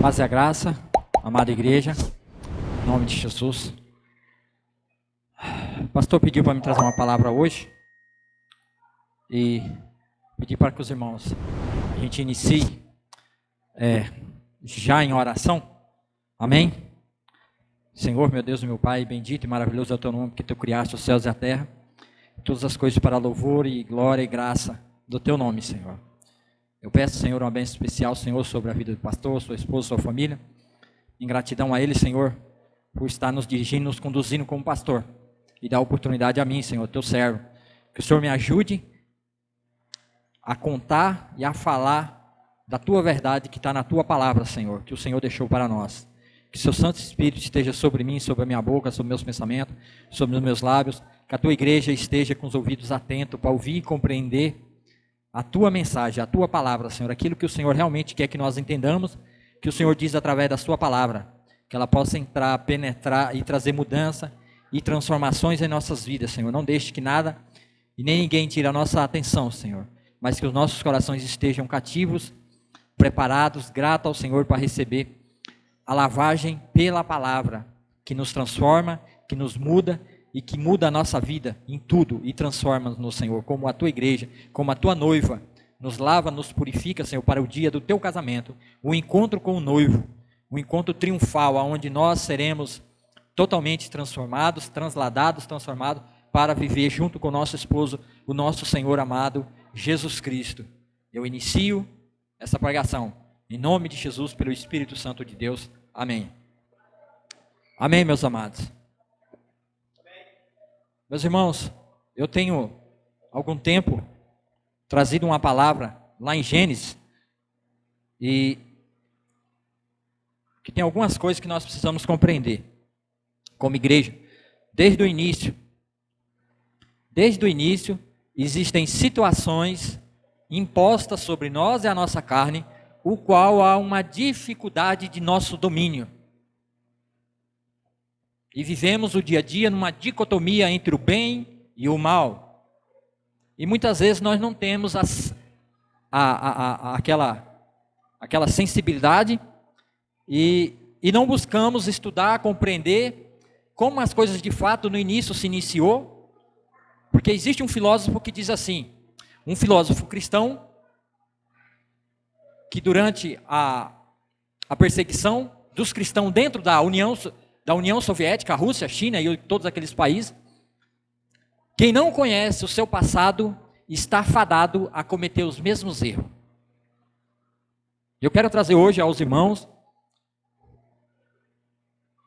Paz e a graça, amada igreja, em nome de Jesus. O pastor pediu para me trazer uma palavra hoje e pedi para que os irmãos, a gente inicie já em oração. Amém? Senhor, meu Deus e meu Pai, bendito e maravilhoso é o teu nome, que tu criaste os céus e a terra, todas as coisas para louvor e glória e graça do teu nome, Senhor. Eu peço, Senhor, uma bênção especial, Senhor, sobre a vida do pastor, sua esposa, sua família. Em gratidão a Ele, Senhor, por estar nos dirigindo, nos conduzindo como pastor. E dar oportunidade a mim, Senhor, teu servo. Que o Senhor me ajude a contar e a falar da tua verdade que está na tua palavra, Senhor, que o Senhor deixou para nós. Que seu Santo Espírito esteja sobre mim, sobre a minha boca, sobre meus pensamentos, sobre os meus lábios. Que a tua igreja esteja com os ouvidos atentos para ouvir e compreender a tua mensagem, a tua palavra, Senhor, aquilo que o Senhor realmente quer que nós entendamos, que o Senhor diz através da sua palavra, que ela possa entrar, penetrar e trazer mudança e transformações em nossas vidas, Senhor. Não deixe que nada e nem ninguém tire a nossa atenção, Senhor, mas que os nossos corações estejam cativos, preparados, gratos ao Senhor para receber a lavagem pela palavra, que nos transforma, que nos muda, e que muda a nossa vida em tudo e transforma no Senhor, como a tua igreja, como a tua noiva, nos lava, nos purifica, Senhor, para o dia do teu casamento, o encontro com o noivo, o encontro triunfal, onde nós seremos totalmente transformados, transladados, transformados, para viver junto com o nosso esposo, o nosso Senhor amado, Jesus Cristo. Eu inicio essa pregação, em nome de Jesus, pelo Espírito Santo de Deus. Amém. Amém, meus amados. Meus irmãos, eu tenho algum tempo trazido uma palavra lá em Gênesis e que tem algumas coisas que nós precisamos compreender como igreja. Desde o início existem situações impostas sobre nós e a nossa carne, o qual há uma dificuldade de nosso domínio. E vivemos o dia a dia numa dicotomia entre o bem e o mal. E muitas vezes nós não temos aquela sensibilidade e não buscamos estudar, compreender como as coisas de fato no início se iniciou. Porque existe um filósofo que diz assim, um filósofo cristão, que durante a perseguição dos cristãos dentro da União Soviética, a Rússia, a China e todos aqueles países, quem não conhece o seu passado está fadado a cometer os mesmos erros. Eu quero trazer hoje aos irmãos,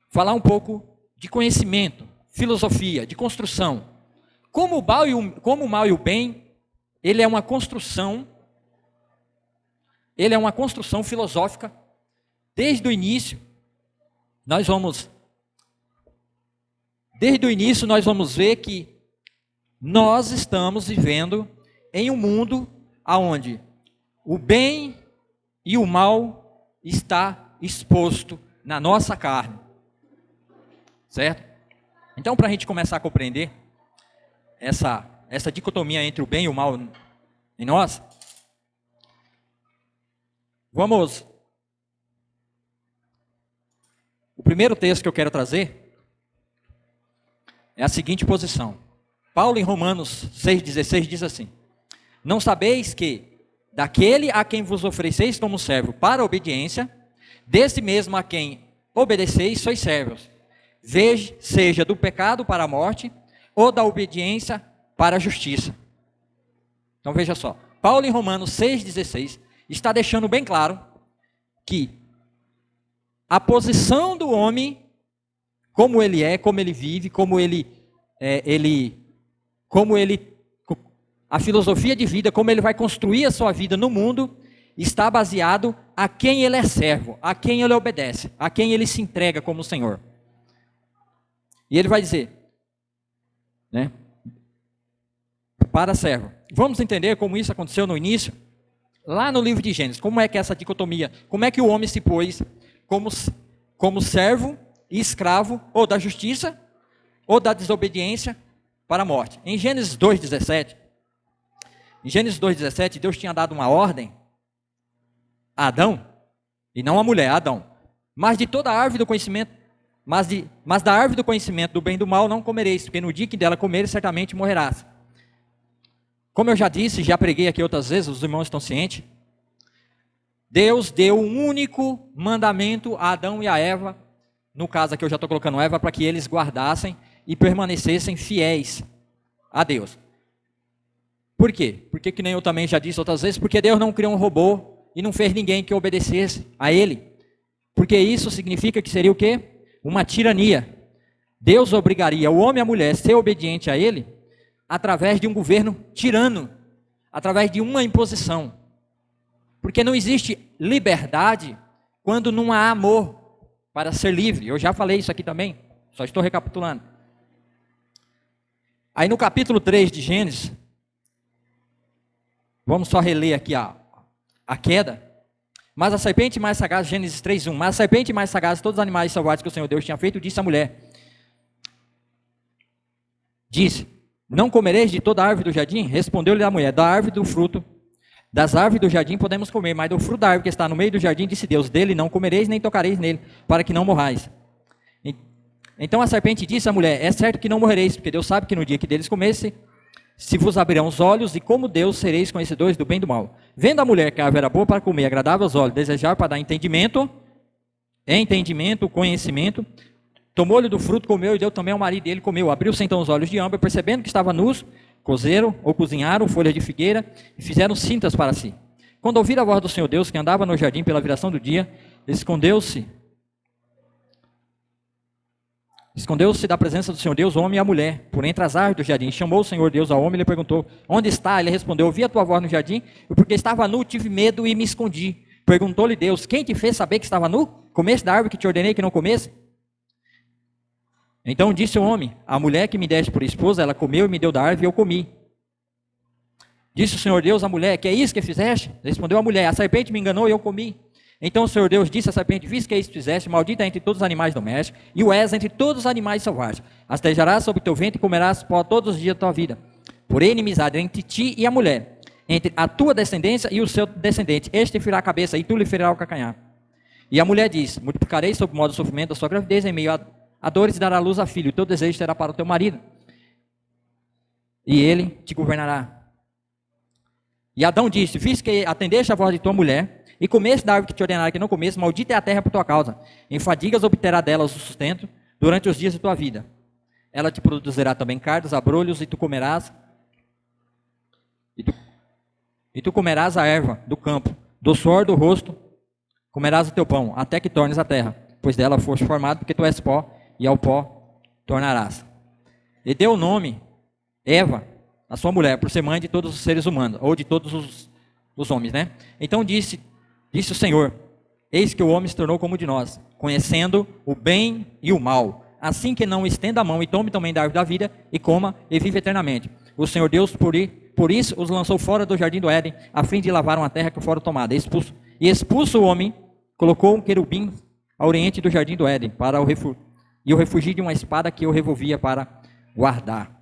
falar um pouco de conhecimento, filosofia, de construção. Como o mal e o bem, ele é uma construção filosófica. Desde o início, nós vamos ver que nós estamos vivendo em um mundo onde o bem e o mal está exposto na nossa carne. Certo? Então, para a gente começar a compreender essa dicotomia entre o bem e o mal em nós, o primeiro texto que eu quero trazer é a seguinte posição. Paulo em Romanos 6,16 diz assim: não sabeis que daquele a quem vos ofereceis como servo para a obediência, desse mesmo a quem obedeceis sois servos, seja do pecado para a morte, ou da obediência para a justiça. Então veja só, Paulo em Romanos 6,16 está deixando bem claro que a posição do homem, como ele é, como ele vive, a filosofia de vida, como ele vai construir a sua vida no mundo, está baseado a quem ele é servo, a quem ele obedece, a quem ele se entrega como Senhor. E ele vai dizer, né, para servo. Vamos entender como isso aconteceu no início? Lá no livro de Gênesis, como é que essa dicotomia, como é que o homem se pôs como servo e escravo, ou da justiça, ou da desobediência para a morte. Em Gênesis 2,17, Deus tinha dado uma ordem a Adão, e não a mulher, Adão. Mas de toda a árvore do conhecimento, mas da árvore do conhecimento do bem e do mal não comereis, porque no dia que dela comeres, certamente morrerás. Como eu já disse, já preguei aqui outras vezes, os irmãos estão cientes. Deus deu um único mandamento a Adão e a Eva, no caso aqui eu já estou colocando Eva, para que eles guardassem e permanecessem fiéis a Deus. Por quê? Porque que nem eu também já disse outras vezes, porque Deus não criou um robô e não fez ninguém que obedecesse a Ele. Porque isso significa que seria o quê? Uma tirania. Deus obrigaria o homem e a mulher a ser obediente a Ele através de um governo tirano, através de uma imposição. Porque não existe liberdade quando não há amor para ser livre. Eu já falei isso aqui também, só estou recapitulando. Aí no capítulo 3 de Gênesis, vamos só reler aqui a queda. Mas a serpente mais sagaz, Gênesis 3:1, mas a serpente mais sagaz de todos os animais selvagens que o Senhor Deus tinha feito, disse à mulher, disse, não comereis de toda a árvore do jardim? Respondeu-lhe a mulher, da árvore do fruto, das árvores do jardim podemos comer, mas do fruto da árvore que está no meio do jardim, disse Deus, dele não comereis, nem tocareis nele, para que não morrais. Então a serpente disse à mulher, é certo que não morrereis, porque Deus sabe que no dia que deles comesse, se vos abrirão os olhos, e como Deus sereis conhecedores do bem e do mal. Vendo a mulher que a árvore era boa para comer, agradável aos olhos, desejar para dar entendimento, conhecimento, tomou-lhe do fruto, comeu, e deu também ao marido dele, comeu. Abriu-se então os olhos de ambos, percebendo que estava nus, cozeram ou cozinharam folhas de figueira, e fizeram cintas para si. Quando ouviram a voz do Senhor Deus, que andava no jardim pela viração do dia, escondeu-se da presença do Senhor Deus, o homem e a mulher, por entre as árvores do jardim. Chamou o Senhor Deus ao homem e lhe perguntou, onde está? Ele respondeu, ouvi a tua voz no jardim, e porque estava nu, tive medo e me escondi. Perguntou-lhe Deus, quem te fez saber que estava nu? Comeste da árvore que te ordenei que não comesse? Então disse o homem, a mulher que me deste por esposa, ela comeu e me deu da árvore e eu comi. Disse o Senhor Deus à mulher, que é isso que fizeste? Respondeu a mulher, a serpente me enganou e eu comi. Então o Senhor Deus disse à serpente, visto que isso fizeste, maldita é entre todos os animais domésticos, e o és entre todos os animais selvagens. Astejarás sobre o teu ventre e comerás pó todos os dias da tua vida. Porém, inimizade entre ti e a mulher, entre a tua descendência e o seu descendente. Este te ferirá a cabeça, e tu lhe ferirás o calcanhar. E a mulher disse, multiplicarei sob modo de sofrimento a sua gravidez, em meio a dores dará luz a filho, o teu desejo será para o teu marido, e ele te governará. E Adão disse, visto que atendeste a voz de tua mulher, e comeste da árvore que te ordenara que não comesse, maldita é a terra por tua causa. Em fadigas obterá delas o sustento durante os dias de tua vida. Ela te produzirá também cardos, abrolhos, e tu comerás. E tu comerás a erva do campo, do suor do rosto comerás o teu pão, até que tornes a terra, pois dela foste formado, porque tu és pó, e ao pó tornarás. E deu o nome, Eva, a sua mulher, por ser mãe de todos os seres humanos, ou de todos os homens, né? Então disse o Senhor, eis que o homem se tornou como de nós, conhecendo o bem e o mal, assim que não estenda a mão e tome também da árvore da vida, e coma e vive eternamente. O Senhor Deus, por isso, os lançou fora do jardim do Éden, a fim de lavar uma terra que fora tomada. Expulso o homem, colocou um querubim ao oriente do jardim do Éden, e o refugi de uma espada que o revolvia para guardar.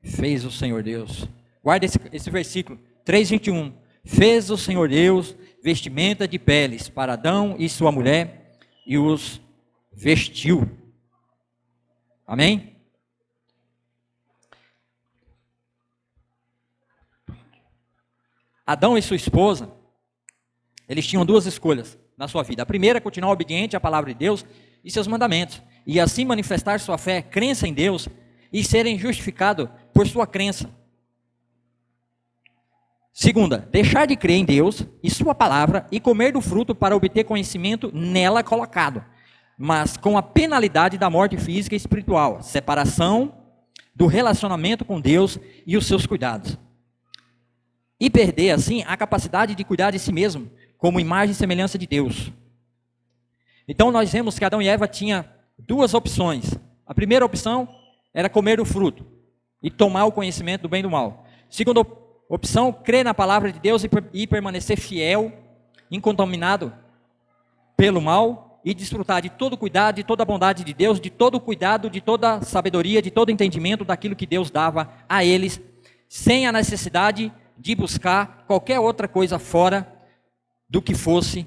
Fez o Senhor Deus. Guarda esse versículo, 3:21. Fez o Senhor Deus vestimenta de peles para Adão e sua mulher, e os vestiu. Amém? Adão e sua esposa, eles tinham duas escolhas na sua vida. A primeira é continuar obediente à palavra de Deus e seus mandamentos, e assim manifestar sua fé, crença em Deus, e serem justificados por sua crença. Segunda, deixar de crer em Deus e sua palavra e comer do fruto para obter conhecimento nela colocado, mas com a penalidade da morte física e espiritual, separação do relacionamento com Deus e os seus cuidados. E perder, assim, a capacidade de cuidar de si mesmo, como imagem e semelhança de Deus. Então nós vemos que Adão e Eva tinham duas opções. A primeira opção era comer do fruto e tomar o conhecimento do bem e do mal. Segunda opção, crer na palavra de Deus e permanecer fiel, incontaminado pelo mal, e desfrutar de todo o cuidado, de toda a bondade de Deus, de todo o cuidado, de toda a sabedoria, de todo o entendimento daquilo que Deus dava a eles, sem a necessidade de buscar qualquer outra coisa fora do que fosse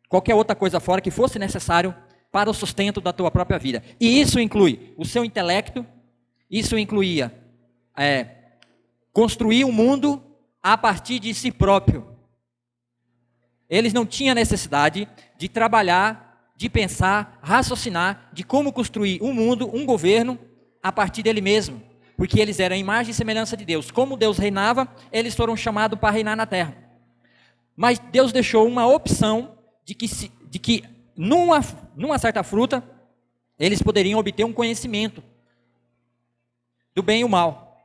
qualquer outra coisa fora que fosse necessário para o sustento da tua própria vida. E isso inclui o seu intelecto, isso incluía construir um mundo a partir de si próprio. Eles não tinham necessidade de trabalhar, de pensar, raciocinar, de como construir um mundo, um governo, a partir dele mesmo. Porque eles eram a imagem e semelhança de Deus. Como Deus reinava, eles foram chamados para reinar na terra. Mas Deus deixou uma opção de que numa certa fruta, eles poderiam obter um conhecimento do bem e o mal.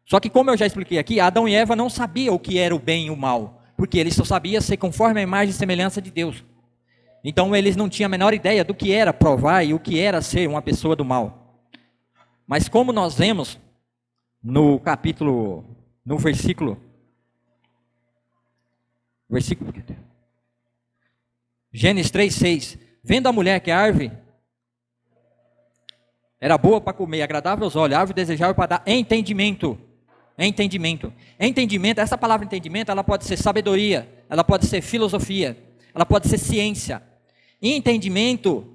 Só que, como eu já expliquei aqui, Adão e Eva não sabiam o que era o bem e o mal, porque eles só sabiam ser conforme a imagem e semelhança de Deus. Então eles não tinham a menor ideia do que era provar e o que era ser uma pessoa do mal. Mas como nós vemos no versículo Gênesis 3:6, vendo a mulher que a árvore era boa para comer, agradável aos olhos, árvore desejável para dar entendimento. Entendimento, essa palavra entendimento, ela pode ser sabedoria, ela pode ser filosofia, ela pode ser ciência. E entendimento,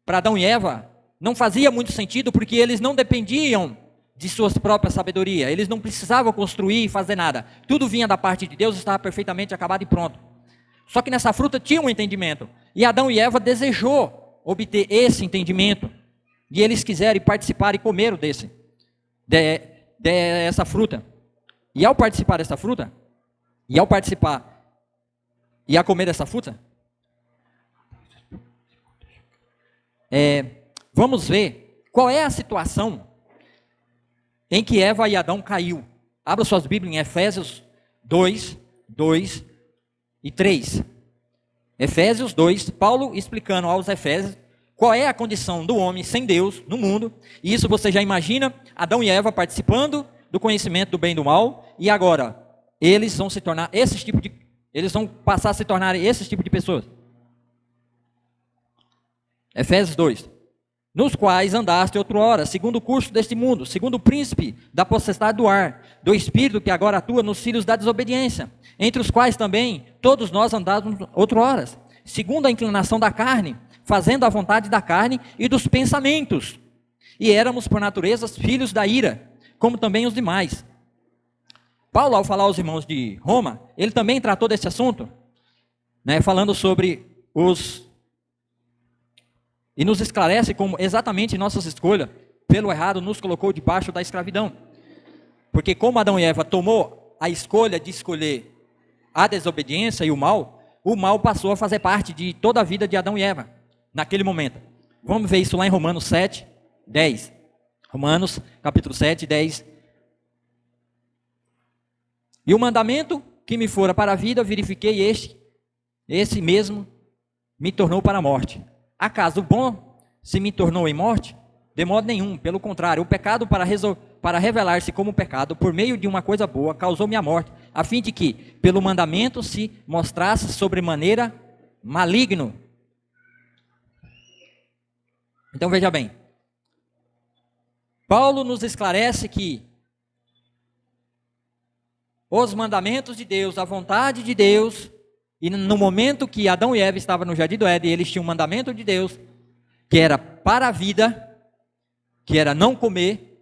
para Adão e Eva, não fazia muito sentido, porque eles não dependiam de suas próprias sabedoria, eles não precisavam construir e fazer nada. Tudo vinha da parte de Deus, estava perfeitamente acabado e pronto. Só que nessa fruta tinha um entendimento, e Adão e Eva desejou obter esse entendimento, e eles quiseram participar e comer dessa fruta. E ao participar dessa fruta, e a comer dessa fruta, vamos ver qual é a situação em que Eva e Adão caiu. Abra suas Bíblias em Efésios 2, 2 e 3. Efésios 2, Paulo explicando aos Efésios qual é a condição do homem sem Deus no mundo. E isso você já imagina, Adão e Eva participando do conhecimento do bem e do mal, e agora eles vão passar a se tornar esse tipo de pessoas. Efésios 2. Nos quais andaste outrora, segundo o curso deste mundo, segundo o príncipe da potestade do ar, do espírito que agora atua nos filhos da desobediência, entre os quais também todos nós andávamos outrora, segundo a inclinação da carne, fazendo a vontade da carne e dos pensamentos, e éramos por natureza filhos da ira, como também os demais. Paulo, ao falar aos irmãos de Roma, ele também tratou desse assunto, falando sobre e nos esclarece como exatamente nossas escolhas pelo errado nos colocou debaixo da escravidão. Porque como Adão e Eva tomou a escolha de escolher a desobediência e o mal passou a fazer parte de toda a vida de Adão e Eva, naquele momento. Vamos ver isso lá em Romanos 7, 10. Romanos, capítulo 7, 10. E o mandamento que me fora para a vida, verifiquei esse mesmo me tornou para a morte. Acaso o bom se me tornou em morte? De modo nenhum, pelo contrário, o pecado para revelar-se como pecado, por meio de uma coisa boa, causou-me a morte, a fim de que, pelo mandamento, se mostrasse sobremaneira maligno. Então veja bem, Paulo nos esclarece que os mandamentos de Deus, a vontade de Deus, e no momento que Adão e Eva estavam no Jardim do Éden, eles tinham um mandamento de Deus, que era para a vida, que era não comer,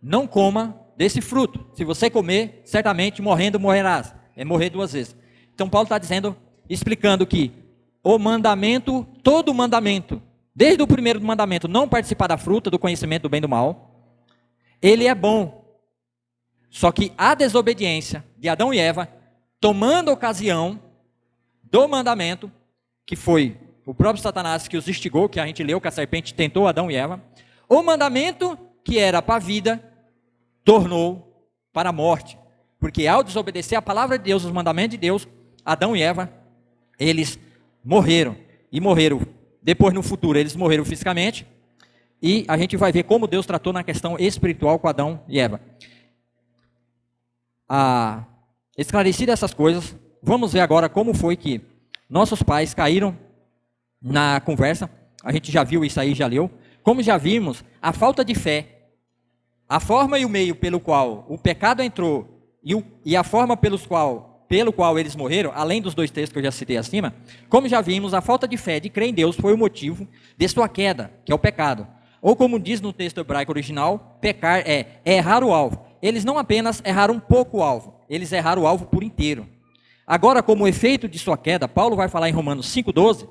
não coma desse fruto. Se você comer, certamente morrendo morrerás. É morrer duas vezes. Então Paulo está explicando que o mandamento, todo o mandamento, desde o primeiro mandamento, não participar da fruta, do conhecimento do bem e do mal, ele é bom. Só que a desobediência de Adão e Eva, tomando ocasião do mandamento, que foi o próprio Satanás que os instigou, que a gente leu que a serpente tentou Adão e Eva, o mandamento que era para a vida, tornou para a morte. Porque ao desobedecer a palavra de Deus, os mandamentos de Deus, Adão e Eva, eles morreram. E morreram, depois no futuro, eles morreram fisicamente. E a gente vai ver como Deus tratou na questão espiritual com Adão e Eva. Esclarecidas essas coisas, vamos ver agora como foi que nossos pais caíram na conversa. A gente já viu isso aí, já leu. Como já vimos, a falta de fé, a forma e o meio pelo qual o pecado entrou e a forma pelos qual pelo qual eles morreram, além dos 2 textos que eu já citei acima, como já vimos, a falta de fé de crer em Deus foi o motivo de sua queda, que é o pecado. Ou como diz no texto hebraico original, pecar é errar o alvo. Eles não apenas erraram um pouco o alvo, eles erraram o alvo por inteiro. Agora, como efeito de sua queda, Paulo vai falar em Romanos 5,12.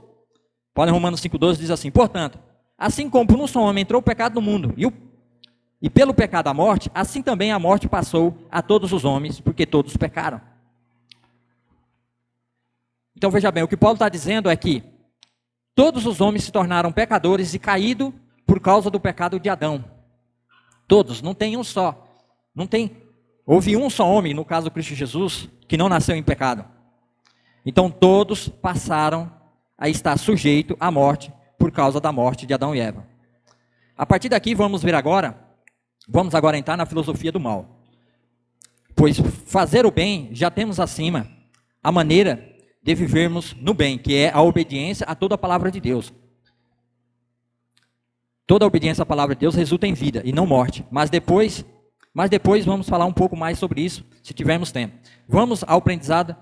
Paulo em Romanos 5,12 diz assim: portanto, assim como por um só homem entrou o pecado no mundo, e pelo pecado a morte, assim também a morte passou a todos os homens, porque todos pecaram. Então veja bem, o que Paulo está dizendo é que todos os homens se tornaram pecadores e caídos por causa do pecado de Adão. Todos, não tem um só. Houve um só homem, no caso do Cristo Jesus, que não nasceu em pecado. Então todos passaram a estar sujeitos à morte por causa da morte de Adão e Eva. A partir daqui vamos agora entrar na filosofia do mal. Pois fazer o bem, já temos acima a maneira de vivermos no bem, que é a obediência a toda a palavra de Deus. Toda a obediência à palavra de Deus resulta em vida e não morte. Mas depois vamos falar um pouco mais sobre isso, se tivermos tempo. Vamos ao aprendizado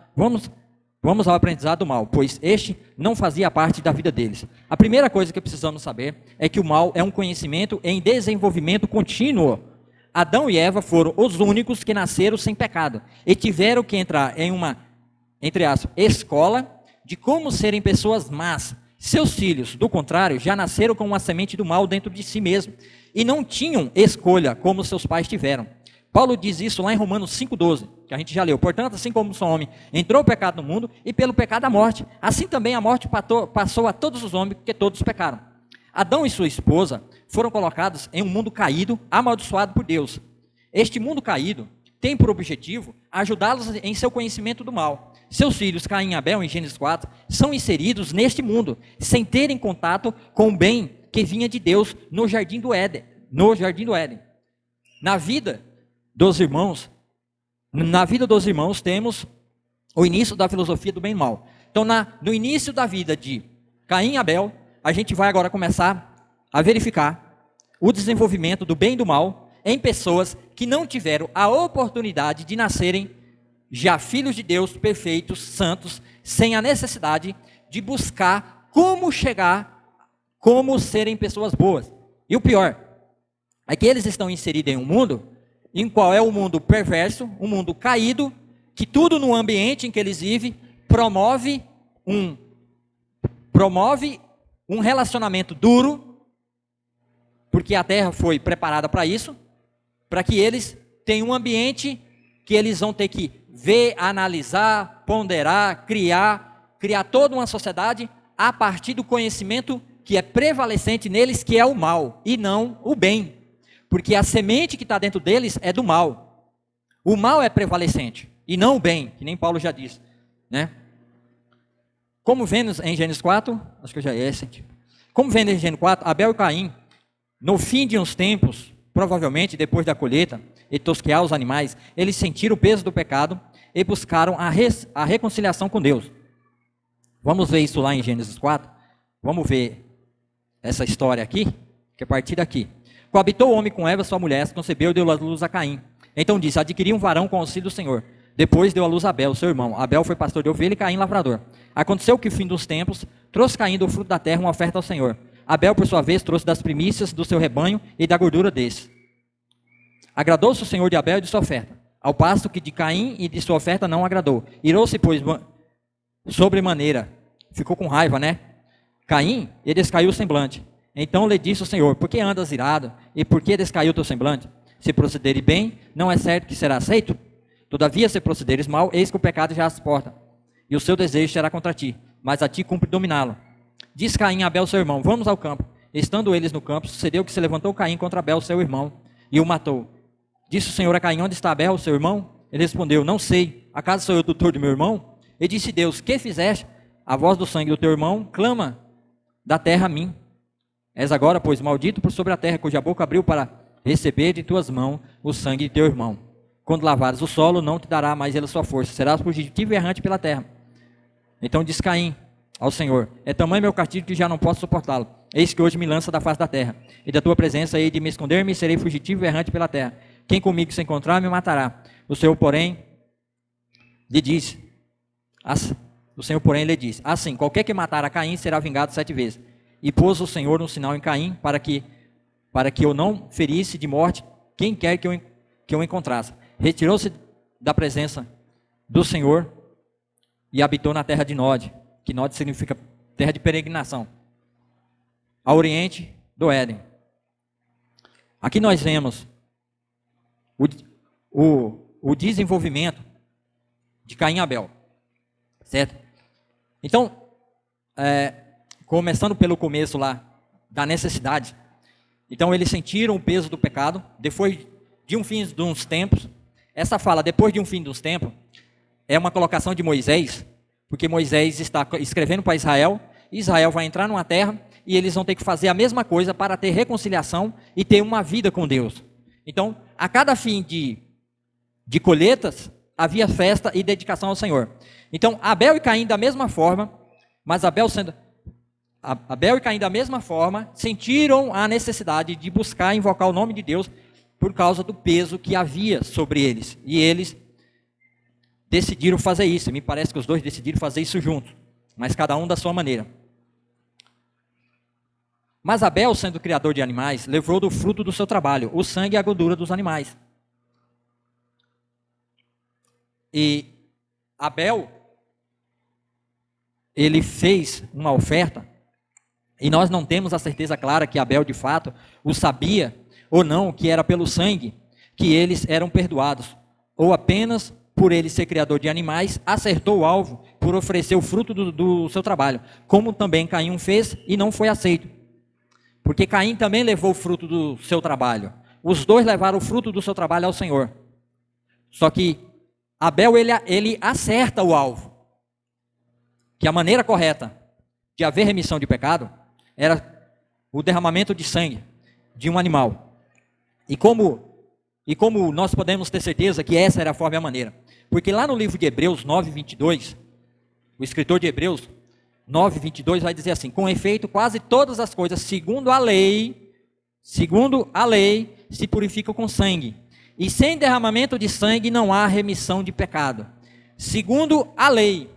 do mal, pois este não fazia parte da vida deles. A primeira coisa que precisamos saber é que o mal é um conhecimento em desenvolvimento contínuo. Adão e Eva foram os únicos que nasceram sem pecado e tiveram que entrar em uma, entre aspas, escola de como serem pessoas más. Seus filhos, do contrário, já nasceram com uma semente do mal dentro de si mesmo e não tinham escolha como seus pais tiveram. Paulo diz isso lá em Romanos 5,12, que a gente já leu. Portanto, assim como só homem entrou o pecado no mundo, e pelo pecado a morte, assim também a morte passou a todos os homens, porque todos pecaram. Adão e sua esposa foram colocados em um mundo caído, amaldiçoado por Deus. Este mundo caído tem por objetivo ajudá-los em seu conhecimento do mal. Seus filhos, Caim e Abel, em Gênesis 4, são inseridos neste mundo, sem terem contato com o bem que vinha de Deus no Jardim do Éden. Na vida dos irmãos temos o início da filosofia do bem e mal. Então, no início da vida de Caim e Abel, a gente vai agora começar a verificar o desenvolvimento do bem e do mal em pessoas que não tiveram a oportunidade de nascerem já filhos de Deus, perfeitos, santos, sem a necessidade de buscar como serem pessoas boas. E o pior é que eles estão inseridos em um mundo em qual é um mundo perverso, um mundo caído, que tudo no ambiente em que eles vivem promove um relacionamento duro, porque a terra foi preparada para isso, para que eles tenham um ambiente que eles vão ter que ver, analisar, ponderar, criar toda uma sociedade a partir do conhecimento que é prevalecente neles, que é o mal, e não o bem. Porque a semente que está dentro deles é do mal. O mal é prevalecente, e não o bem, que nem Paulo já disse, né? Como vemos em Gênesis 4, acho que eu já é esse aqui. Como vemos em Gênesis 4, Abel e Caim, no fim de uns tempos, provavelmente depois da colheita, e tosquear os animais, eles sentiram o peso do pecado e buscaram a reconciliação com Deus. Vamos ver isso lá em Gênesis 4. Vamos ver essa história aqui, que é a partir daqui. Coabitou o homem com Eva, sua mulher, se concebeu e deu a luz a Caim. Então disse: adquiri um varão com o auxílio do Senhor. Depois deu a luz a Abel, seu irmão. Abel foi pastor de ovelha e Caim lavrador. Aconteceu que, no fim dos tempos, trouxe Caim do fruto da terra uma oferta ao Senhor. Abel, por sua vez, trouxe das primícias do seu rebanho e da gordura desse. Agradou-se o Senhor de Abel e de sua oferta, ao passo que de Caim e de sua oferta não agradou. Irou-se, pois, sobremaneira. Ficou com raiva, né? Caim, e descaiu o semblante. Então lhe disse o Senhor: por que andas irado? E por que descaiu o teu semblante? Se procederes bem, não é certo que será aceito? Todavia, se procederes mal, eis que o pecado já as porta, e o seu desejo será contra ti, mas a ti cumpre dominá-lo. Diz Caim a Abel, seu irmão: vamos ao campo. Estando eles no campo, sucedeu que se levantou Caim contra Abel, seu irmão, e o matou. Disse o Senhor a Caim: onde está Abel, seu irmão? Ele respondeu: não sei, acaso sou eu tutor de meu irmão? E disse Deus: que fizeste? A voz do sangue do teu irmão clama da terra a mim. És agora, pois, maldito por sobre a terra, cuja boca abriu para receber de tuas mãos o sangue de teu irmão. Quando lavares o solo, não te dará mais ele a sua força, serás fugitivo e errante pela terra. Então disse Caim ao Senhor: é tamanho meu castigo que já não posso suportá-lo. Eis que hoje me lança da face da terra, e da tua presença hei de me esconder-me, e serei fugitivo e errante pela terra. Quem comigo se encontrar, me matará. O Senhor, porém, lhe disse: O Senhor, porém, lhe disse: assim, qualquer que matar a Caim será vingado 7 vezes. E pôs o Senhor um sinal em Caim, para que eu não ferisse de morte quem quer que eu encontrasse. Retirou-se da presença do Senhor e habitou na terra de Nod, que Nod significa terra de peregrinação, ao oriente do Éden. Aqui nós vemos o desenvolvimento de Caim e Abel, certo? Então, começando pelo começo lá, da necessidade. Então, eles sentiram o peso do pecado, depois de um fim de uns tempos. Essa fala, depois de um fim dos tempos, é uma colocação de Moisés, porque Moisés está escrevendo para Israel, e Israel vai entrar numa terra, e eles vão ter que fazer a mesma coisa para ter reconciliação e ter uma vida com Deus. Então, a cada fim de colheitas, havia festa e dedicação ao Senhor. Então, Abel e Caim da mesma forma, mas Abel e Caim da mesma forma, sentiram a necessidade de buscar invocar o nome de Deus por causa do peso que havia sobre eles. E eles decidiram fazer isso. Me parece que os dois decidiram fazer isso juntos, mas cada um da sua maneira. Mas Abel, sendo criador de animais, levou do fruto do seu trabalho, o sangue e a gordura dos animais. E Abel, ele fez uma oferta, e nós não temos a certeza clara que Abel de fato o sabia ou não, que era pelo sangue que eles eram perdoados, ou apenas por ele ser criador de animais, acertou o alvo por oferecer o fruto do seu trabalho, como também Caim fez e não foi aceito. Porque Caim também levou o fruto do seu trabalho. Os dois levaram o fruto do seu trabalho ao Senhor. Só que Abel, ele acerta o alvo. Que a maneira correta de haver remissão de pecado era o derramamento de sangue de um animal. E como nós podemos ter certeza que essa era a forma e a maneira? Porque lá no livro de Hebreus 9:22, o escritor de Hebreus 9:22 vai dizer assim: com efeito, quase todas as coisas, segundo a lei, se purificam com sangue. E sem derramamento de sangue não há remissão de pecado. Segundo a lei.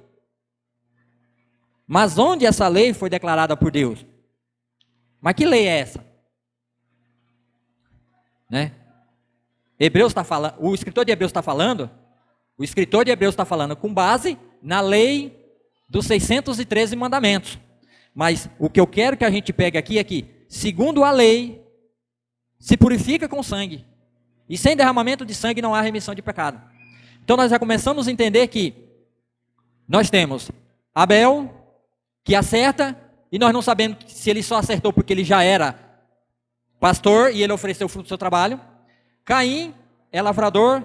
Mas onde essa lei foi declarada por Deus? Mas que lei é essa? Né? O escritor de Hebreus está falando com base na lei dos 613 mandamentos. Mas o que eu quero que a gente pegue aqui é que, segundo a lei, se purifica com sangue. E sem derramamento de sangue não há remissão de pecado. Então nós já começamos a entender que nós temos Abel, que acerta, e nós não sabemos se ele só acertou porque ele já era pastor e ele ofereceu o fruto do seu trabalho. Caim é lavrador,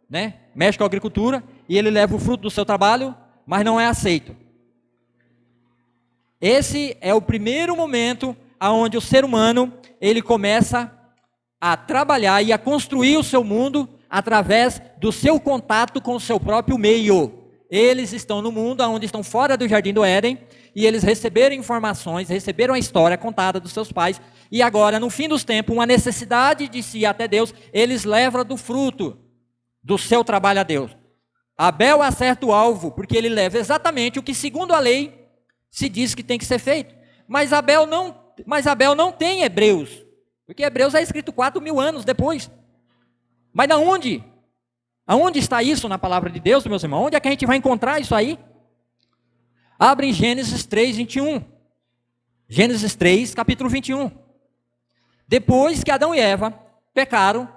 né? Mexe com a agricultura, e ele leva o fruto do seu trabalho, mas não é aceito. Esse é o primeiro momento onde o ser humano ele começa a trabalhar e a construir o seu mundo através do seu contato com o seu próprio meio. Eles estão no mundo onde estão fora do Jardim do Éden, e eles receberam informações, receberam a história contada dos seus pais, e agora, no fim dos tempos, uma necessidade de se ir até Deus, eles levam do fruto do seu trabalho a Deus. Abel acerta o alvo, porque ele leva exatamente o que, segundo a lei, se diz que tem que ser feito. Mas Abel não tem Hebreus, porque Hebreus é escrito 4.000 anos depois. Mas de onde? Aonde está isso na palavra de Deus, meus irmãos? Onde é que a gente vai encontrar isso aí? Abre em Gênesis 3:21. Gênesis 3, capítulo 21. Depois que Adão e Eva pecaram,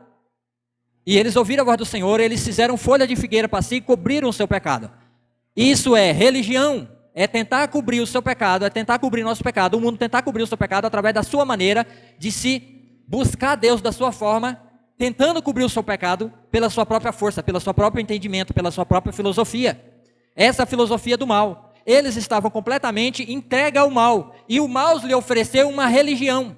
e eles ouviram a voz do Senhor, eles fizeram folha de figueira para si e cobriram o seu pecado. Isso é religião, é tentar cobrir o seu pecado, é tentar cobrir o nosso pecado. O mundo tentar cobrir o seu pecado através da sua maneira de se buscar Deus da sua forma, tentando cobrir o seu pecado pela sua própria força, pelo seu próprio entendimento, pela sua própria filosofia. Essa é a filosofia do mal. Eles estavam completamente entregues ao mal, e o mal lhe ofereceu uma religião.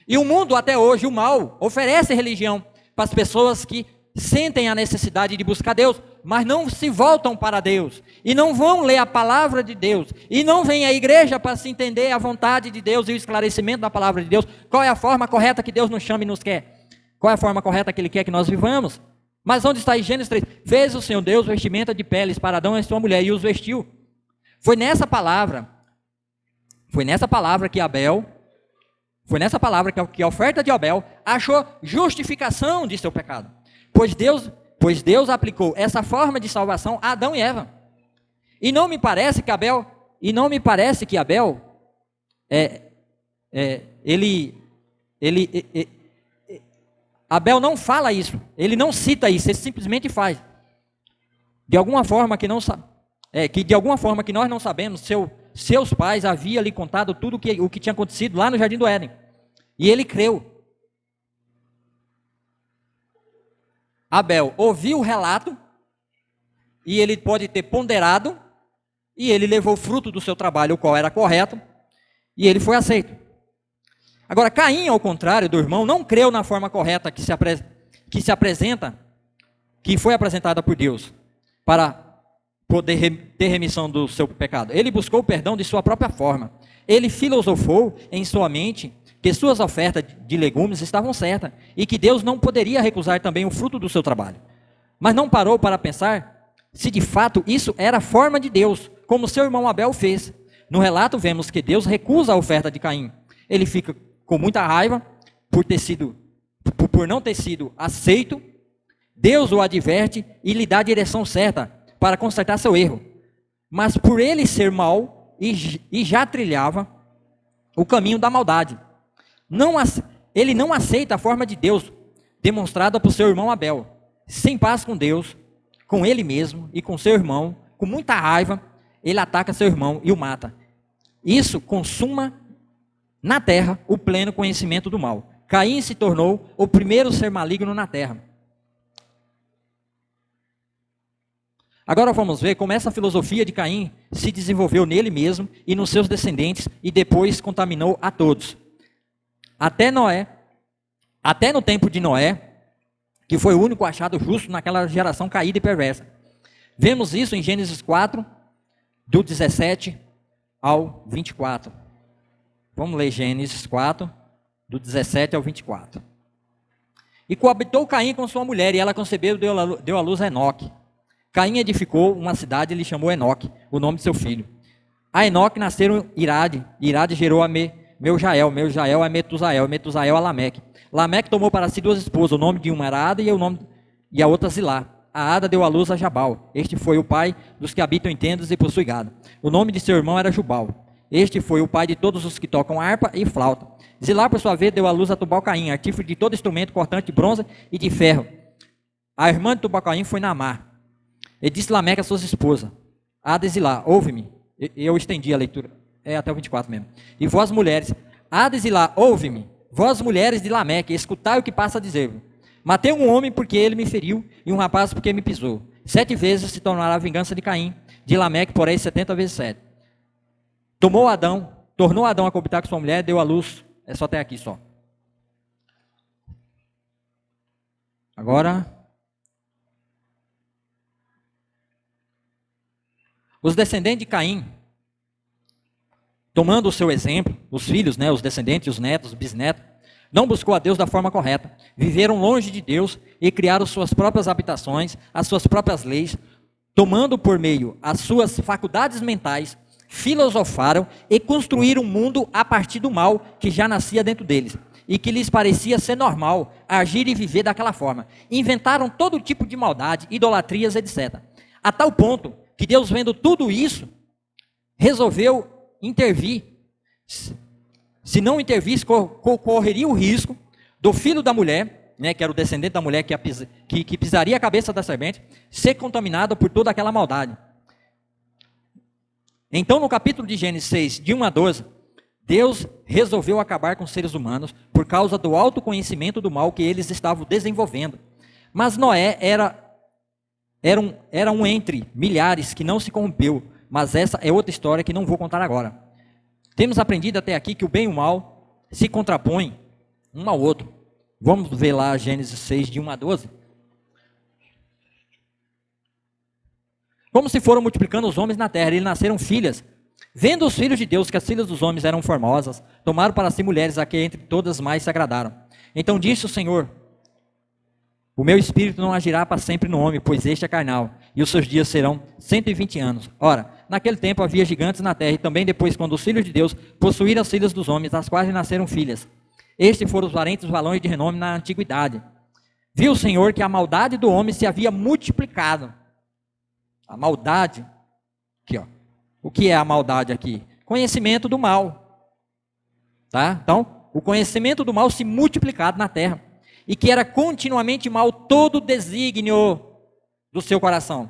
E o mundo até hoje, o mal, oferece religião para as pessoas que sentem a necessidade de buscar Deus, mas não se voltam para Deus, e não vão ler a palavra de Deus, e não vêm à igreja para se entender a vontade de Deus e o esclarecimento da palavra de Deus. Qual é a forma correta que Deus nos chama e nos quer? Qual é a forma correta que Ele quer que nós vivamos? Mas onde está em Gênesis 3? Fez o Senhor Deus vestimenta de peles para Adão e sua mulher, e os vestiu. Foi nessa palavra que a oferta de Abel achou justificação de seu pecado. Pois Deus aplicou essa forma de salvação a Adão e Eva. E não me parece que Abel, Abel não fala isso, ele não cita isso, ele simplesmente faz. De alguma forma que nós não sabemos, seus pais haviam lhe contado tudo o que tinha acontecido lá no Jardim do Éden. E ele creu. Abel ouviu o relato, e ele pode ter ponderado, e ele levou o fruto do seu trabalho, o qual era correto, e ele foi aceito. Agora, Caim, ao contrário do irmão, não creu na forma correta que foi apresentada por Deus, para poder ter remissão do seu pecado. Ele buscou o perdão de sua própria forma. Ele filosofou em sua mente que suas ofertas de legumes estavam certas e que Deus não poderia recusar também o fruto do seu trabalho. Mas não parou para pensar se de fato isso era a forma de Deus, como seu irmão Abel fez. No relato vemos que Deus recusa a oferta de Caim. Ele fica com muita raiva por não ter sido aceito. Deus o adverte e lhe dá a direção certa para consertar seu erro. Mas por ele ser mau e já trilhava o caminho da maldade, ele não aceita a forma de Deus demonstrada por seu irmão Abel. Sem paz com Deus, com ele mesmo e com seu irmão, com muita raiva, ele ataca seu irmão e o mata. Isso consuma na terra o pleno conhecimento do mal. Caim se tornou o primeiro ser maligno na terra. Agora vamos ver como essa filosofia de Caim se desenvolveu nele mesmo e nos seus descendentes e depois contaminou a todos. Até no tempo de Noé, que foi o único achado justo naquela geração caída e perversa. Vemos isso em Gênesis 4, do 17 ao 24. Vamos ler Gênesis 4, do 17 ao 24. E coabitou Caim com sua mulher, e ela concebeu e deu à luz a Enoque. Caim edificou uma cidade e lhe chamou Enoque, o nome de seu filho. A Enoque nasceram Irade, e Irade gerou a Meujael, Meujael a Metusael, Metusael a Lameque. Lameque tomou para si 2 esposas, o nome de uma era Ada e a outra Zilá. A Ada deu à luz a Jabal. Este foi o pai dos que habitam em tendas e possuem gado. O nome de seu irmão era Jubal. Este foi o pai de todos os que tocam harpa e flauta. Zilá, por sua vez, deu à luz a Tubal-Caim, artífice de todo instrumento cortante de bronze e de ferro. A irmã de Tubal-Caim foi Naamá. E disse Lameque a suas esposas: Ada e Zilá, ouve-me. Eu estendi a leitura, até o 24 mesmo. E vós, mulheres, Ada e Zilá, ouve-me. Vós, mulheres de Lameque, escutai o que passa a dizer-vos. Matei um homem porque ele me feriu, e um rapaz porque me pisou. 7 vezes se tornará a vingança de Caim, de Lameque, porém 70 vezes 7. Tornou Adão a coabitar com sua mulher, deu à luz, é só até aqui só. Agora, os descendentes de Caim, tomando o seu exemplo, os filhos, os descendentes, os netos, os bisnetos, não buscou a Deus da forma correta, viveram longe de Deus e criaram suas próprias habitações, as suas próprias leis, tomando por meio as suas faculdades mentais, filosofaram e construíram um mundo a partir do mal que já nascia dentro deles e que lhes parecia ser normal agir e viver daquela forma. Inventaram todo tipo de maldade, idolatrias, etc. A tal ponto que Deus, vendo tudo isso, resolveu intervir. Se não intervisse, correria o risco do filho da mulher, que era o descendente da mulher que pisaria a cabeça da serpente, ser contaminado por toda aquela maldade. Então, no capítulo de Gênesis 6, de 1 a 12, Deus resolveu acabar com os seres humanos por causa do autoconhecimento do mal que eles estavam desenvolvendo. Mas Noé era um entre milhares que não se corrompeu, mas essa é outra história que não vou contar agora. Temos aprendido até aqui que o bem e o mal se contrapõem um ao outro. Vamos ver lá Gênesis 6, de 1 a 12. Como se foram multiplicando os homens na terra, e nasceram filhas. Vendo os filhos de Deus que as filhas dos homens eram formosas, tomaram para si mulheres a que entre todas mais se agradaram. Então disse o Senhor: o meu espírito não agirá para sempre no homem, pois este é carnal, e os seus dias serão 120 anos. Ora, naquele tempo havia gigantes na terra, e também depois quando os filhos de Deus possuíram as filhas dos homens, as quais nasceram filhas. Estes foram os valentes valões de renome na antiguidade. Viu o Senhor que a maldade do homem se havia multiplicado. A maldade, aqui ó, o que é a maldade aqui? Conhecimento do mal, tá? Então, o conhecimento do mal se multiplicado na terra, e que era continuamente mal todo o desígnio do seu coração,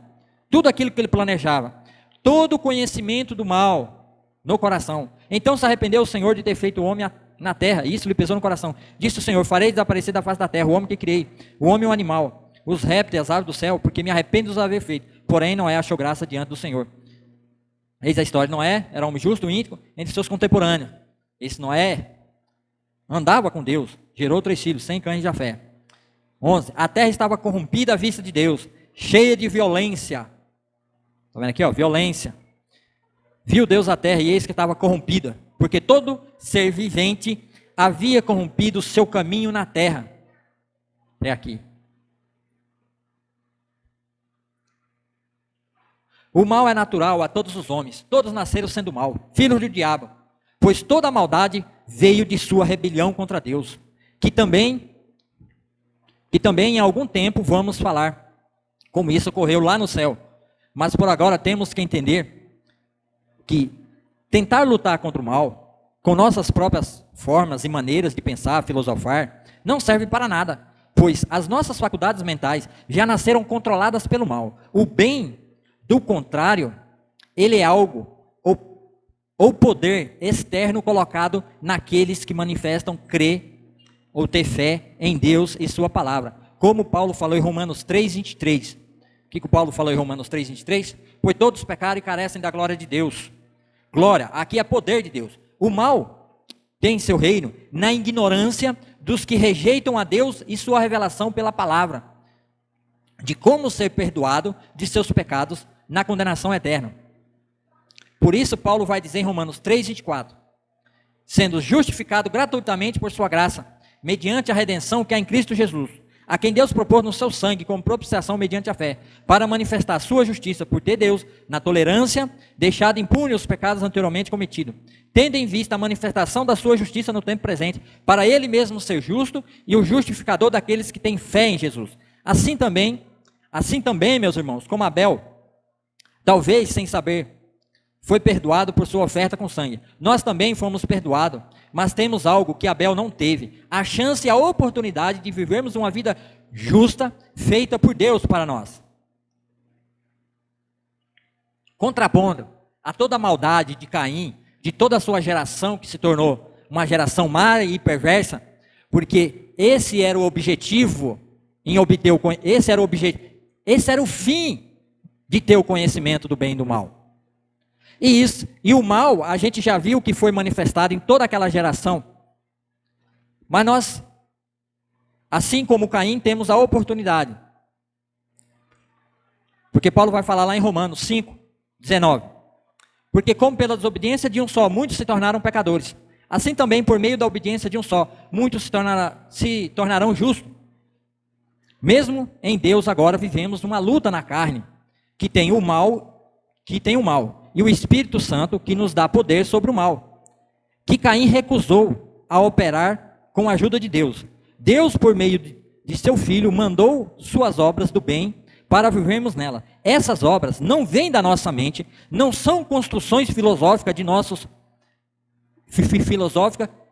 tudo aquilo que ele planejava, todo o conhecimento do mal no coração. Então se arrependeu o Senhor de ter feito o homem na terra, e isso lhe pesou no coração. Disse o Senhor: farei desaparecer da face da terra o homem que criei, o homem e o animal, os répteis, as aves do céu, porque me arrependo de os haver feito. Porém Noé achou graça diante do Senhor. Eis a história de Noé, era homem justo e íntegro entre seus contemporâneos. Esse Noé andava com Deus, gerou 3 filhos, Sem, Cã e Jafé. 11. A terra estava corrompida à vista de Deus, cheia de violência. Está vendo aqui, ó, violência. Viu Deus a terra, e eis que estava corrompida, porque todo ser vivente havia corrompido o seu caminho na terra. Até aqui. O mal é natural a todos os homens, todos nasceram sendo mal, filhos do diabo, pois toda a maldade veio de sua rebelião contra Deus, que também em algum tempo vamos falar, como isso ocorreu lá no céu. Mas por agora temos que entender que tentar lutar contra o mal, com nossas próprias formas e maneiras de pensar, filosofar, não serve para nada, pois as nossas faculdades mentais já nasceram controladas pelo mal. O bem, do contrário, ele é algo, ou poder externo colocado naqueles que manifestam crer ou ter fé em Deus e sua palavra. Como Paulo falou em Romanos 3:23. O que o Paulo falou em Romanos 3:23? Pois todos pecaram e carecem da glória de Deus. Glória, aqui é poder de Deus. O mal tem seu reino na ignorância dos que rejeitam a Deus e sua revelação pela palavra, de como ser perdoado de seus pecados na condenação eterna. Por isso Paulo vai dizer em Romanos 3:24, sendo justificado gratuitamente por sua graça, mediante a redenção que há em Cristo Jesus, a quem Deus propôs no seu sangue como propiciação mediante a fé, para manifestar a sua justiça, por ter Deus, na tolerância, deixado impune os pecados anteriormente cometidos, tendo em vista a manifestação da sua justiça no tempo presente, para ele mesmo ser justo e o justificador daqueles que têm fé em Jesus. Assim também, meus irmãos, como Abel, talvez sem saber, foi perdoado por sua oferta com sangue, nós também fomos perdoados, mas temos algo que Abel não teve, a chance e a oportunidade de vivermos uma vida justa, feita por Deus para nós. Contrapondo a toda a maldade de Caim, de toda a sua geração que se tornou uma geração má e perversa, porque esse era o objetivo em obter esse era o fim de ter o conhecimento do bem e do mal. E o mal, a gente já viu que foi manifestado em toda aquela geração. Mas nós, assim como Caim, temos a oportunidade. Porque Paulo vai falar lá em Romanos 5:19. Porque como pela desobediência de um só, muitos se tornaram pecadores, assim também por meio da obediência de um só, muitos se tornarão justos. Mesmo em Deus agora vivemos uma luta na carne, que tem o mal, e o Espírito Santo que nos dá poder sobre o mal, que Caim recusou a operar com a ajuda de Deus. Deus, por meio de seu Filho, mandou suas obras do bem para vivermos nela. Essas obras não vêm da nossa mente, não são construções filosóficas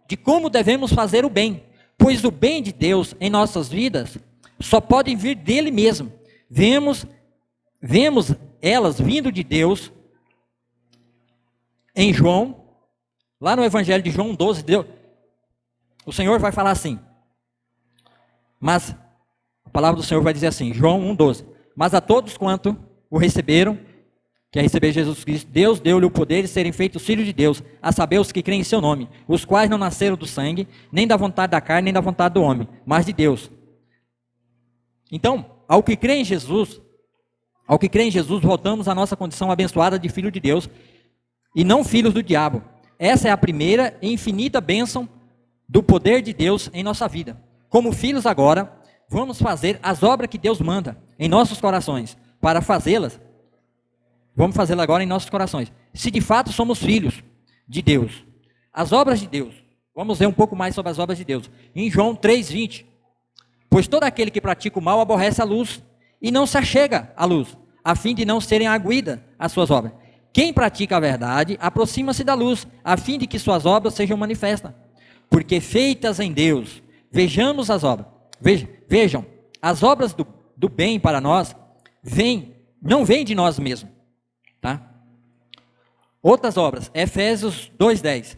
de como devemos fazer o bem, pois o bem de Deus em nossas vidas só pode vir dele mesmo. Vemos elas vindo de Deus em João, lá no Evangelho de João 12, o Senhor vai falar assim, mas a palavra do Senhor vai dizer assim, João 1:12, mas a todos quanto o receberam, que é receber Jesus Cristo, Deus deu-lhe o poder de serem feitos filhos de Deus, a saber os que creem em seu nome, os quais não nasceram do sangue, nem da vontade da carne, nem da vontade do homem, mas de Deus. Então, ao que crê em Jesus, voltamos à nossa condição abençoada de filho de Deus, e não filhos do diabo. Essa é a primeira e infinita bênção do poder de Deus em nossa vida. Como filhos agora, vamos fazer as obras que Deus manda em nossos corações. Para fazê-las, vamos fazê-la agora em nossos corações. Se de fato somos filhos de Deus, as obras de Deus, vamos ver um pouco mais sobre as obras de Deus. Em João 3,20, pois todo aquele que pratica o mal aborrece a luz e não se achega à luz, a fim de não serem arguidas as suas obras. Quem pratica a verdade aproxima-se da luz, a fim de que suas obras sejam manifestas. Porque feitas em Deus, vejamos as obras. Vejam, as obras do bem para nós não vêm de nós mesmos. Tá? Outras obras, Efésios 2,10.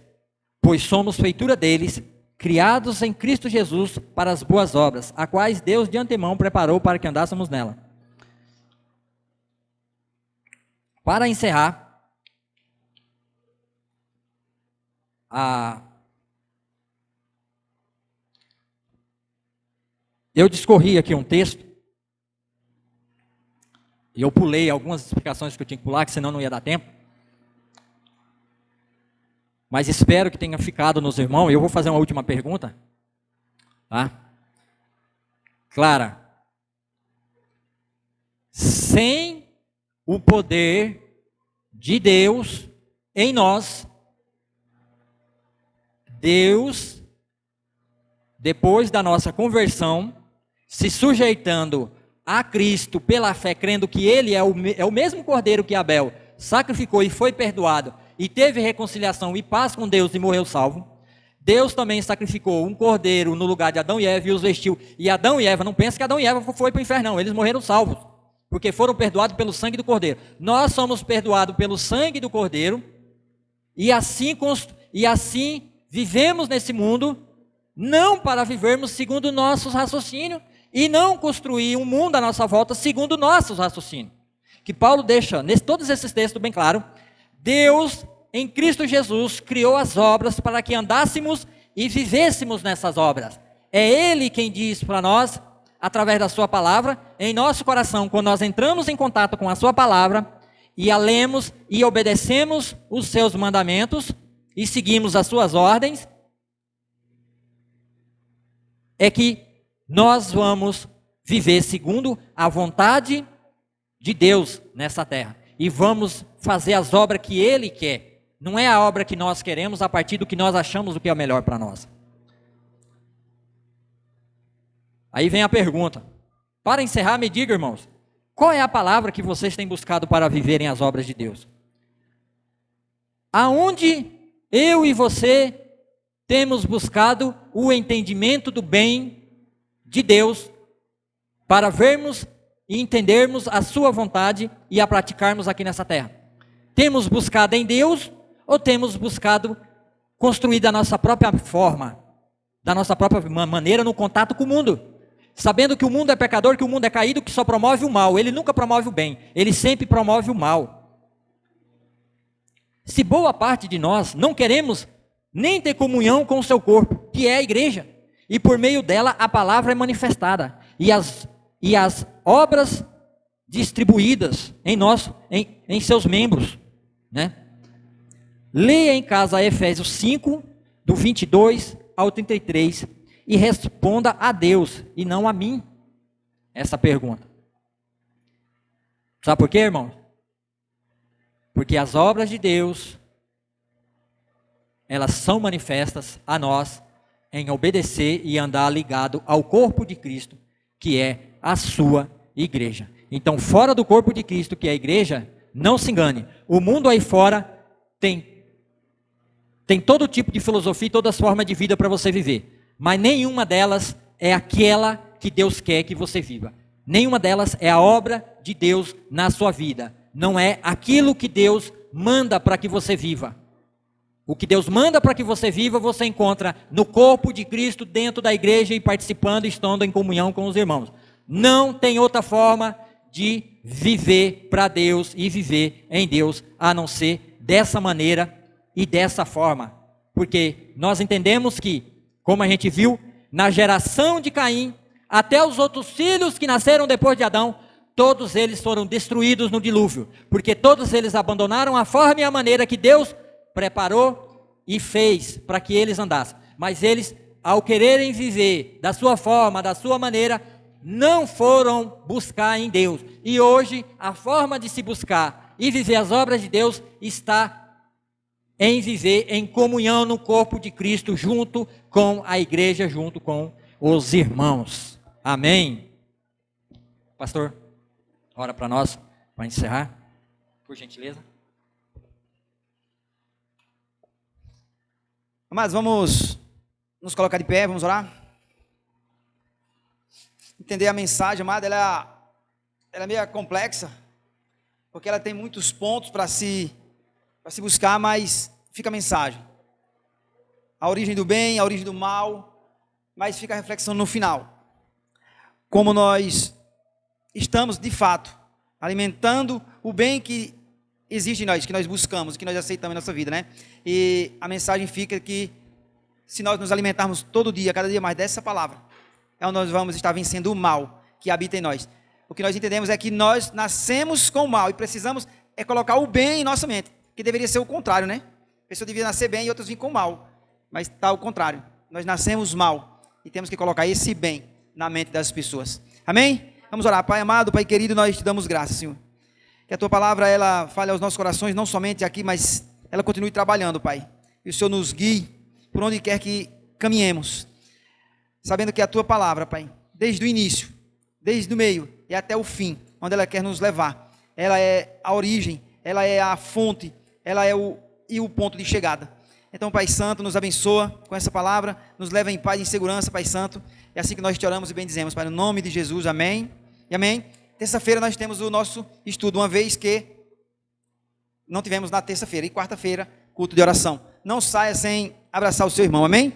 Pois somos feitura deles, criados em Cristo Jesus para as boas obras, a quais Deus de antemão preparou para que andássemos nela. Para encerrar, eu discorri aqui um texto, e eu pulei algumas explicações que eu tinha que pular, que senão não ia dar tempo. Mas espero que tenha ficado nos irmãos. Eu vou fazer uma última pergunta. Tá? Clara, sem o poder de Deus em nós, Deus, depois da nossa conversão, se sujeitando a Cristo pela fé, crendo que Ele é o mesmo Cordeiro que Abel sacrificou e foi perdoado, e teve reconciliação e paz com Deus e morreu salvo, Deus também sacrificou um cordeiro no lugar de Adão e Eva e os vestiu. E Adão e Eva, não pensa que Adão e Eva foi para o inferno, não, eles morreram salvos, porque foram perdoados pelo sangue do cordeiro. Nós somos perdoados pelo sangue do cordeiro, e assim vivemos nesse mundo, não para vivermos segundo nossos raciocínios, e não construir um mundo à nossa volta segundo nossos raciocínios. Que Paulo deixa, todos esses textos bem claro, Deus, em Cristo Jesus, criou as obras para que andássemos e vivêssemos nessas obras. É Ele quem diz para nós, através da sua palavra, em nosso coração, quando nós entramos em contato com a sua palavra, e a lemos e obedecemos os seus mandamentos, e seguimos as suas ordens, é que nós vamos viver segundo a vontade de Deus nessa terra. E vamos fazer as obras que Ele quer. Não é a obra que nós queremos a partir do que nós achamos o que é o melhor para nós. Aí vem a pergunta. Para encerrar, me diga, irmãos, qual é a palavra que vocês têm buscado para viverem as obras de Deus? Aonde eu e você temos buscado o entendimento do bem de Deus para vermos e entendermos a sua vontade e a praticarmos aqui nessa terra? Temos buscado em Deus ou temos buscado construir da nossa própria forma, da nossa própria maneira no contato com o mundo? Sabendo que o mundo é pecador, que o mundo é caído, que só promove o mal. Ele nunca promove o bem, ele sempre promove o mal. Se boa parte de nós não queremos nem ter comunhão com o seu corpo, que é a igreja, e por meio dela a palavra é manifestada, e as obras distribuídas em seus membros, né? Leia em casa Efésios 5, do 22 ao 33, e responda a Deus, e não a mim, essa pergunta. Sabe por quê, irmão? Porque as obras de Deus, elas são manifestas a nós em obedecer e andar ligado ao corpo de Cristo, que é a sua igreja. Então, fora do corpo de Cristo, que é a igreja, não se engane, o mundo aí fora tem todo tipo de filosofia e todas as formas de vida para você viver, mas nenhuma delas é aquela que Deus quer que você viva. Nenhuma delas é a obra de Deus na sua vida. Não é aquilo que Deus manda para que você viva. O que Deus manda para que você viva, você encontra no corpo de Cristo, dentro da igreja e participando, estando em comunhão com os irmãos. Não tem outra forma de viver para Deus e viver em Deus, a não ser dessa maneira e dessa forma. Porque nós entendemos que, como a gente viu, na geração de Caim, até os outros filhos que nasceram depois de Adão, todos eles foram destruídos no dilúvio, porque todos eles abandonaram a forma e a maneira que Deus preparou e fez para que eles andassem. Mas eles, ao quererem viver da sua forma, da sua maneira, não foram buscar em Deus. E hoje, a forma de se buscar e viver as obras de Deus está em viver em comunhão no corpo de Cristo, junto com a igreja, junto com os irmãos. Amém. Pastor, ora para nós, para encerrar, por gentileza. Mas vamos nos colocar de pé, vamos orar. Entender a mensagem, amado, ela é meio complexa, porque ela tem muitos pontos para se buscar, mas fica a mensagem. A origem do bem, a origem do mal, mas fica a reflexão no final. Como nós estamos, de fato, alimentando o bem que existe em nós, que nós buscamos, que nós aceitamos em nossa vida, né? E a mensagem fica que, se nós nos alimentarmos todo dia, cada dia mais dessa palavra, é onde nós vamos estar vencendo o mal que habita em nós. O que nós entendemos é que nós nascemos com o mal e precisamos colocar o bem em nossa mente, que deveria ser o contrário, né? A pessoa devia nascer bem e outros vir com o mal, mas está o contrário. Nós nascemos mal e temos que colocar esse bem na mente das pessoas. Amém? Vamos orar. Pai amado, Pai querido, nós te damos graças, Senhor. Que a Tua palavra, ela fale aos nossos corações, não somente aqui, mas ela continue trabalhando, Pai. E o Senhor nos guie por onde quer que caminhemos, sabendo que a Tua palavra, Pai, desde o início, desde o meio e até o fim, onde ela quer nos levar, ela é a origem, ela é a fonte, ela é o ponto de chegada. Então, Pai Santo, nos abençoa com essa palavra, nos leva em paz e em segurança, Pai Santo. É assim que nós te oramos e bendizemos, Pai, no nome de Jesus, amém e amém. Terça-feira nós temos o nosso estudo, uma vez que não tivemos na terça-feira, e quarta-feira, culto de oração. Não saia sem abraçar o seu irmão, amém?